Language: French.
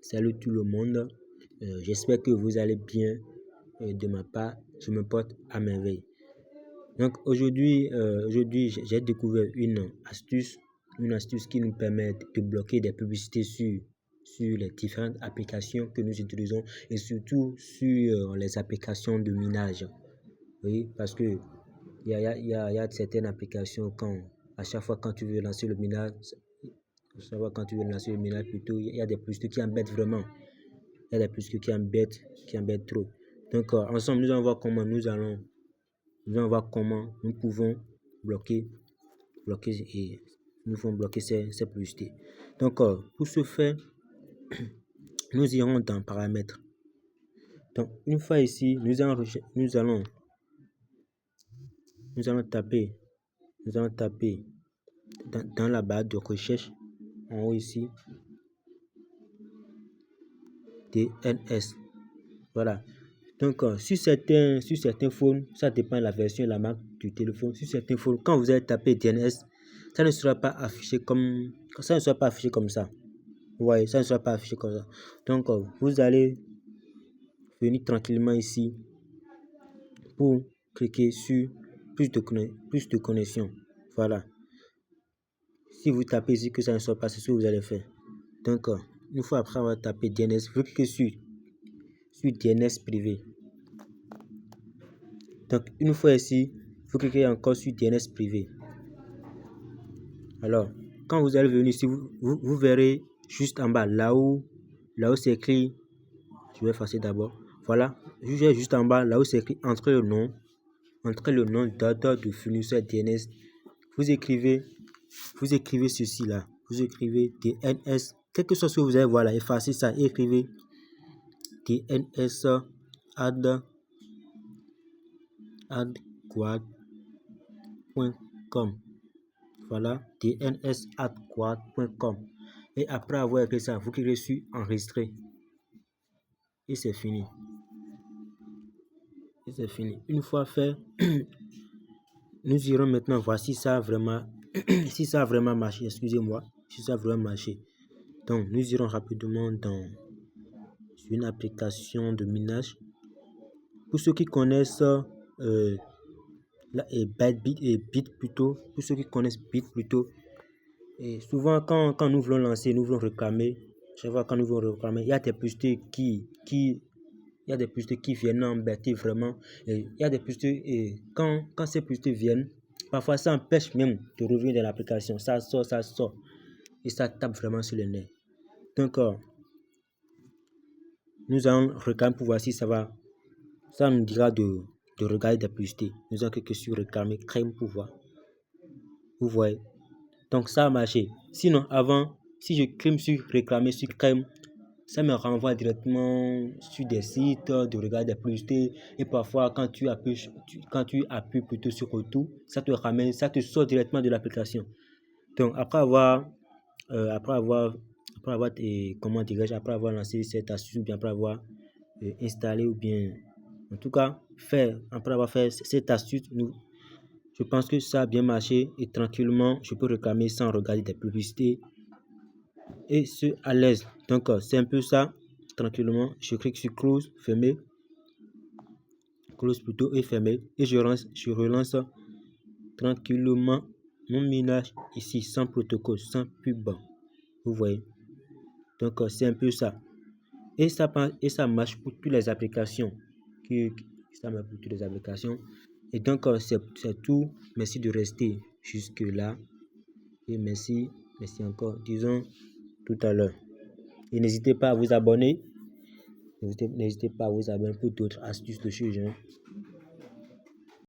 Salut tout le monde. J'espère que vous allez bien. De ma part, je me porte à merveille. Donc aujourd'hui, j'ai découvert une astuce qui nous permet de bloquer des publicités sur les différentes applications que nous utilisons et surtout sur les applications de minage. Oui, parce que il y a certaines applications à chaque fois quand tu veux lancer le minage, plutôt, il y a des publicités qui embêtent vraiment. Il y a des plus qui embêtent trop. Donc, ensemble, nous allons voir comment nous pouvons bloquer et nous pouvons bloquer ces publicités. Donc, pour ce faire, nous irons dans paramètres. Donc, une fois ici, nous allons taper dans la barre de recherche en haut ici, DNS. Voilà. Donc, sur certains phones, ça dépend de la version et la marque du téléphone. Sur certains phones, quand vous allez taper DNS, ça ne sera pas affiché comme ça. Vous voyez, ça ne sera pas affiché comme ça. Donc, vous allez venir tranquillement ici pour cliquer sur plus de connexion. Voilà. Si vous tapez ici que ça ne soit pas, c'est ce que vous allez faire. Donc, une fois après avoir tapé DNS, vous cliquez sur DNS privé. Donc, une fois ici, vous cliquez encore sur DNS privé. Alors, quand vous allez venir ici, vous verrez juste en bas, là où c'est écrit, je vais effacer d'abord. Voilà, juste en bas, là où c'est écrit entrer le nom d'ordre de fournisseur DNS. Vous écrivez ceci là. Vous écrivez DNS. Quel que soit ce que vous allez voir là, effacez ça et écrivez DNS adquad.com. Voilà, dns@quad.com. Et après avoir écrit ça, vous cliquez sur enregistrer. Et c'est fini. Une fois fait, nous irons maintenant voir si ça a vraiment, marché. Excusez-moi, si ça a vraiment marché. Donc, nous irons rapidement sur une application de minage. Pour ceux qui connaissent Bit plutôt, pour ceux qui connaissent Bit plutôt, et souvent quand nous voulons lancer, nous voulons réclamer, chaque fois quand nous voulons réclamer, il y a des publicités qui viennent embêter vraiment. Et il y a des publicités et quand ces publicités viennent, parfois ça empêche même de revenir dans l'application. Ça sort et ça tape vraiment sur les nerfs. Donc nous allons réclamer pour voir si ça va. Ça nous dira de regarder des publicités. Nous allons cliquer sur réclamer crème pour voir. Vous voyez. Donc ça a marché. Sinon avant, si je clique sur réclamer sur crème, ça me renvoie directement sur des sites de regarder des publicités. Et parfois, quand tu appuies plutôt sur retour, ça te sort directement de l'application. Donc, après avoir lancé cette astuce, ou bien après avoir installé, ou bien, en tout cas, après avoir fait cette astuce, je pense que ça a bien marché et tranquillement, je peux réclamer sans regarder des publicités et c'est à l'aise. Donc, c'est un peu ça. Tranquillement, je clique sur close, fermer, close plutôt et fermer, et je relance tranquillement mon minage ici sans protocole, sans pub. Vous voyez. Donc, c'est un peu ça. Et ça marche pour toutes les applications. Ça marche pour toutes les applications. Et donc, c'est tout. Merci de rester jusque là. Et merci encore. Disons tout à l'heure. Et n'hésitez pas à vous abonner. N'hésitez pas à vous abonner pour d'autres astuces de ce genre.